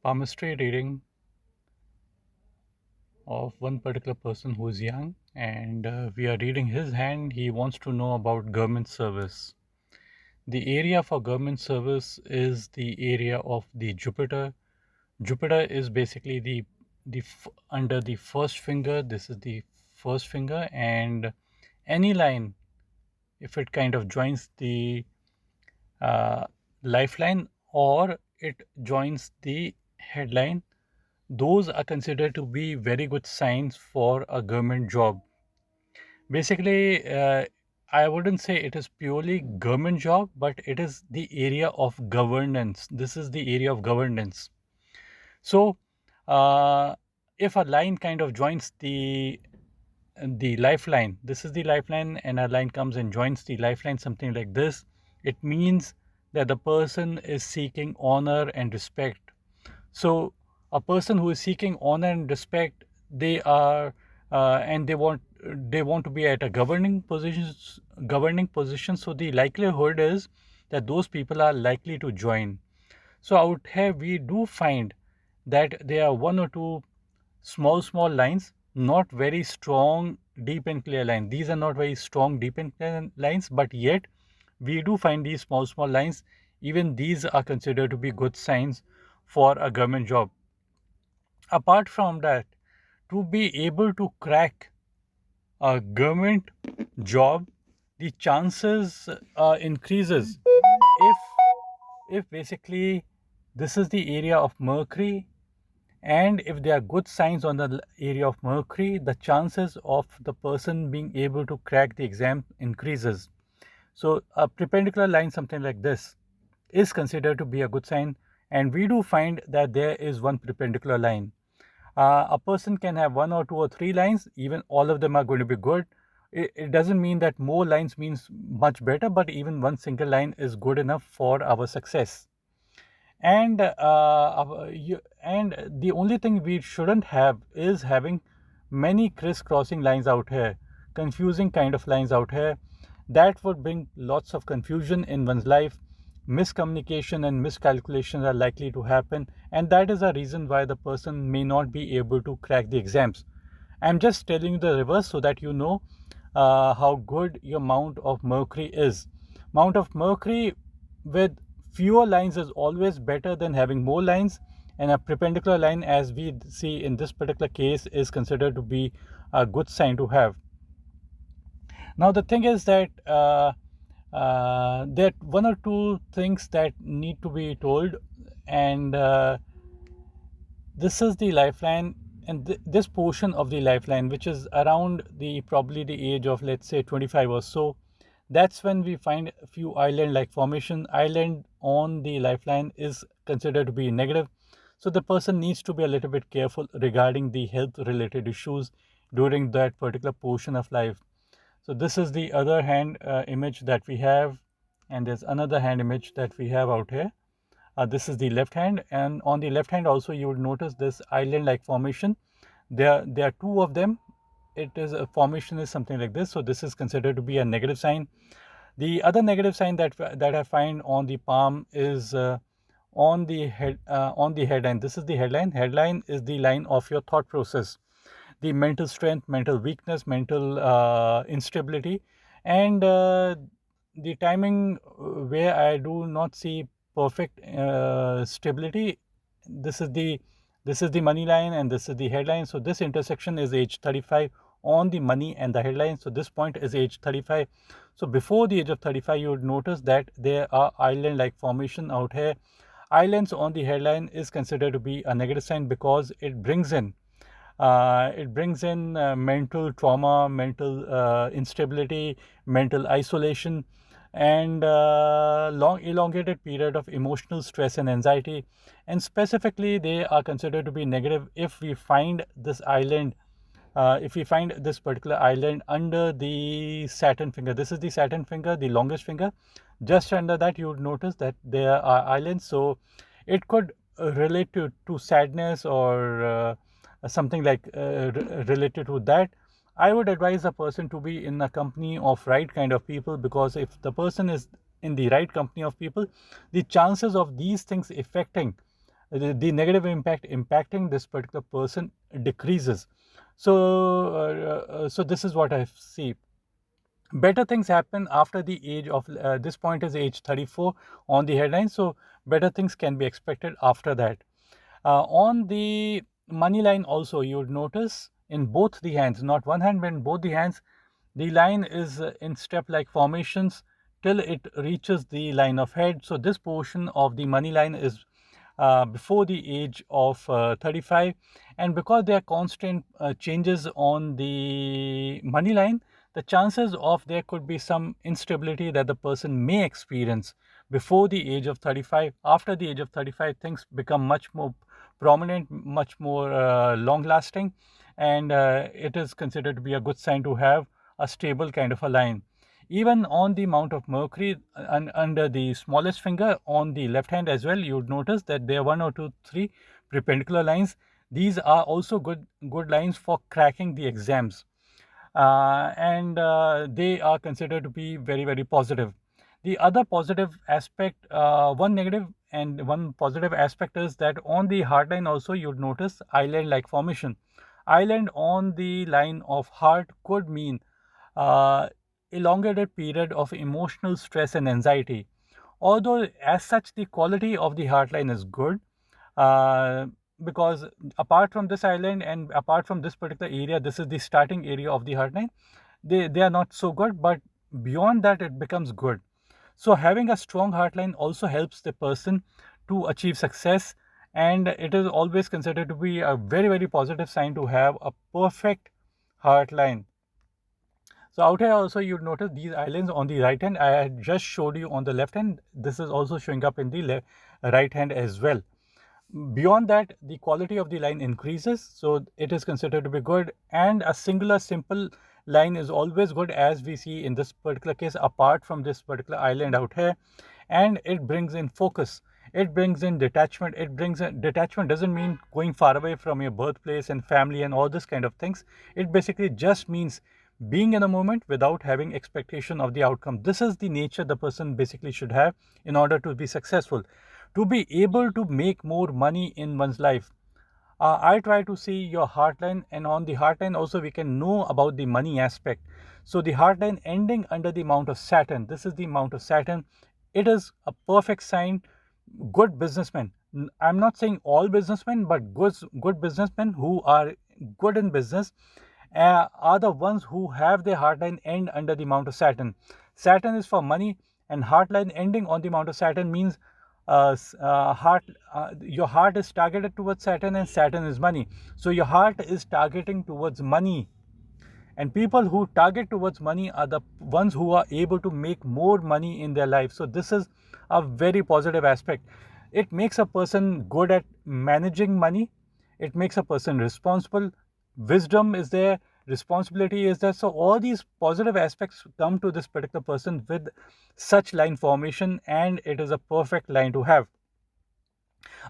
palmistry reading of one particular person who is young, and we are reading his hand. He wants to know about government service. The area for government service is the area of the Jupiter. Jupiter is basically under the first finger. This is the first finger, and any line, if it kind of joins the uh, lifeline or it joins the headline, those are considered to be very good signs for a government job. Basically, I wouldn't say it is purely government job, but it is the area of governance. This is the area of governance. So, uh, if a line kind of joins the lifeline, this is the lifeline, and a line comes and joins the lifeline, something like this, it means that the person is seeking honor and respect. So a person who is seeking honor and respect, they are and they want to be at a governing position. So the likelihood is that those people are likely to join. So out here we do find that there are one or two small lines, not very strong deep and clear lines. These are not very strong deep and clear lines, but yet we do find these small lines. Even these are considered to be good signs for a government job. Apart from that, to be able to crack a government job, the chances increases if basically this is the area of Mercury, and if there are good signs on the area of Mercury, the chances of the person being able to crack the exam increases. So a perpendicular line, something like this, is considered to be a good sign, and we do find that there is one perpendicular line. A person can have one or two or three lines, even all of them are going to be good. It doesn't mean that more lines means much better, but even one single line is good enough for our success. And the only thing we shouldn't have is having many crisscrossing lines out here, confusing kind of lines out here. That would bring lots of confusion in one's life. Miscommunication and miscalculations are likely to happen, and that is a reason why the person may not be able to crack the exams. I'm just telling you the reverse so that you know how good your mount of mercury is. Mount of mercury with fewer lines is always better than having more lines, and a perpendicular line, as we see in this particular case, is considered to be a good sign to have. Now the thing is that there are one or two things that need to be told, and this is the lifeline, and this portion of the lifeline, which is around the probably the age of, let's say, 25 or so, that's when we find a few island like formation. Island on the lifeline is considered to be negative, so the person needs to be a little bit careful regarding the health related issues during that particular portion of life. So this is the other hand image that we have, and there's another hand image that we have out here. This is the left hand, and on the left hand also you would notice this island like formation. There are two of them. It is a formation is something like this, so this is considered to be a negative sign. The other negative sign that I find on the palm is on the headline. This is the headline. Headline is the line of your thought process, the mental strength, mental weakness, mental instability, and the timing where I do not see perfect stability. This is the money line, and this is the headline. So this intersection is age 35 on the money and the headline. So this point is age 35. So before the age of 35, you would notice that there are island like formation out here. Islands on the headline is considered to be a negative sign because it brings in mental trauma, mental instability, mental isolation, and long elongated period of emotional stress and anxiety. And specifically, they are considered to be negative if we find this island. If we find this particular island under the Saturn finger, this is the Saturn finger, the longest finger. Just under that, you would notice that there are islands. So it could relate to sadness or something like related to that. I would advise a person to be in a company of right kind of people, because if the person is in the right company of people, the chances of these things affecting the negative impact impacting this particular person decreases. So this is what I see. Better things happen after the age of this point is age 34 on the headline, so better things can be expected after that. On the money line also, you would notice in both the hands, not one hand but in both the hands, the line is in step like formations till it reaches the line of head. So this portion of the money line is before the age of 35, and because there are constant changes on the money line, the chances of there could be some instability that the person may experience before the age of 35. After the age of 35, things become much more prominent, much more long lasting, and it is considered to be a good sign to have a stable kind of a line. Even on the mount of Mercury under the smallest finger on the left hand as well, you would notice that there are one or two, three perpendicular lines. These are also good lines for cracking the exams, and they are considered to be very, very positive. The other positive aspect, one negative and one positive aspect, is that on the heart line also you'd notice island like formation. Island on the line of heart could mean uh, elongated period of emotional stress and anxiety. Although, as such, the quality of the heartline is good, uh, because apart from this island and apart from this particular area, this is the starting area of the heartline. They are not so good, but beyond that, it becomes good. So, having a strong heartline also helps the person to achieve success, and it is always considered to be a very, very positive sign to have a perfect heartline. So out here also you'd notice these islands on the right hand. I had just showed you on the left hand. This is also showing up in the right hand as well. Beyond that, the quality of the line increases, so it is considered to be good. And a singular simple line is always good, as we see in this particular case, apart from this particular island out here. And it brings in focus. It brings in detachment. It brings in detachment doesn't mean going far away from your birthplace and family and all this kind of things. It basically just means being in a moment without having expectation of the outcome. This is the nature the person basically should have in order to be successful, to be able to make more money in one's life. I try to see your heartline, and on the heartline also we can know about the money aspect. So the heartline ending under the mount of Saturn, this is the mount of Saturn. It is a perfect sign. Good businessmen, I'm not saying all businessmen, but good businessmen who are good in business are the ones who have their heartline end under the mount of Saturn. Saturn is for money, and heartline ending on the mount of Saturn means your heart is targeted towards Saturn, and Saturn is money. So your heart is targeting towards money, and people who target towards money are the ones who are able to make more money in their life. So this is a very positive aspect. It makes a person good at managing money. It makes a person responsible. Wisdom is there, responsibility is there. So all these positive aspects come to this particular person with such line formation, and it is a perfect line to have.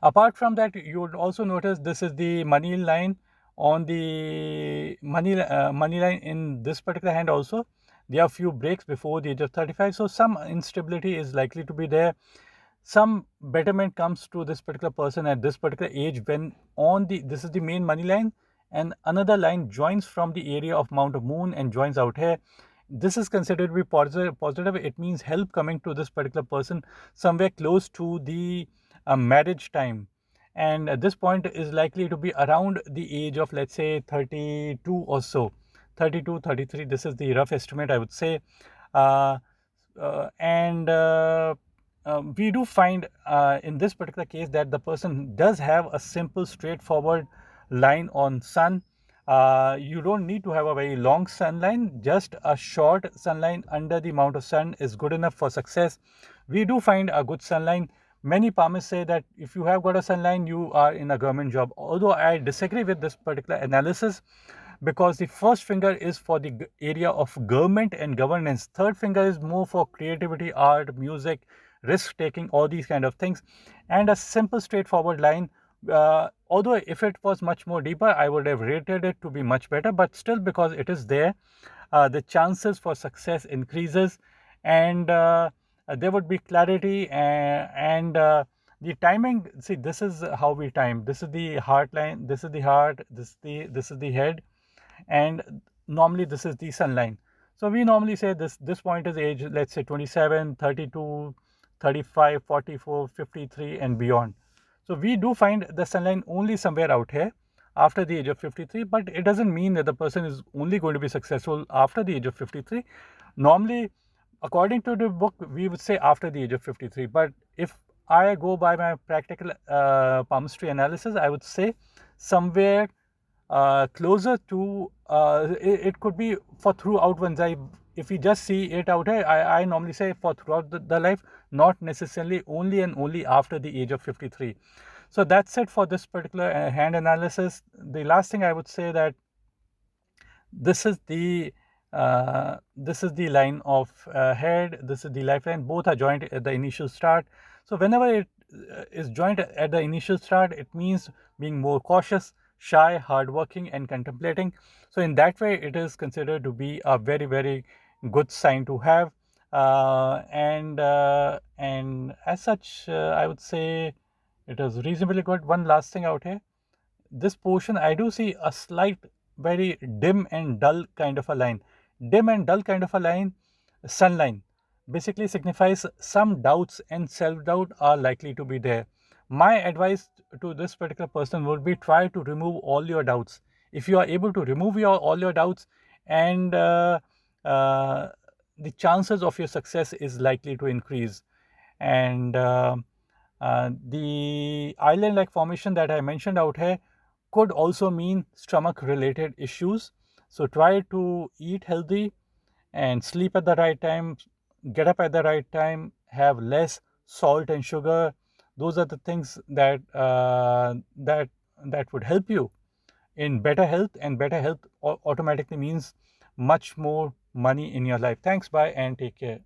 Apart from that, you would also notice this is the money line. On the money line in this particular hand also, there are few breaks before the age of 35, so some instability is likely to be there. Some betterment comes to this particular person at this particular age, when on the this is the main money line, and another line joins from the area of mount of moon and joins out here. This is considered to be positive. It means help coming to this particular person somewhere close to the marriage time, and at this point is likely to be around the age of, let's say, 32 or so, 32, 33. This is the rough estimate, I would say. uh, and We do find in this particular case that the person does have a simple straightforward line on sun. You don't need to have a very long sun line. Just a short sun line under the mount of sun is good enough for success. We do find a good sun line. Many palmists say that if you have got a sun line, you are in a government job. Although I disagree with this particular analysis, because the first finger is for the area of government and governance. Third finger is more for creativity, art, music, risk taking, all these kind of things. And a simple straightforward line, although if it was much more deeper, I would have rated it to be much better, but still, because it is there, the chances for success increases, and there would be clarity, and The timing, see, this is how we time. This is the heart line, this is the heart, this is the head, and normally this is the sun line. So we normally say this point is age, let's say 27, 32, 35, 44, 53, and beyond. So we do find the sun line only somewhere out here after the age of 53, but it doesn't mean that the person is only going to be successful after the age of 53. Normally, according to the book, we would say after the age of 53. But if I go by my practical palmistry analysis, I would say somewhere closer to it could be for throughout one's life. If we just see it out here, I normally say for throughout the life, not necessarily only and only after the age of 53. So that's it for this particular hand analysis. The last thing I would say that this is the line of head, this is the lifeline, both are joined at the initial start. So whenever it is joined at the initial start, it means being more cautious, shy, hardworking, and contemplating. So in that way, it is considered to be a very, very good sign to have. And as such, I would say it is reasonably good. One last thing out here, this portion I do see a slight, very dim and dull kind of a line. Dim and dull kind of a line, sun line, basically signifies some doubts and self-doubt are likely to be there. My advice to this particular person would be, try to remove all your doubts. If you are able to remove all your doubts, and uh, the chances of your success is likely to increase. And the island like formation that I mentioned out here could also mean stomach related issues. So try to eat healthy and sleep at the right time, get up at the right time, have less salt and sugar. Those are the things that would help you in better health, and better health automatically means much more money in your life. Thanks, bye, and take care.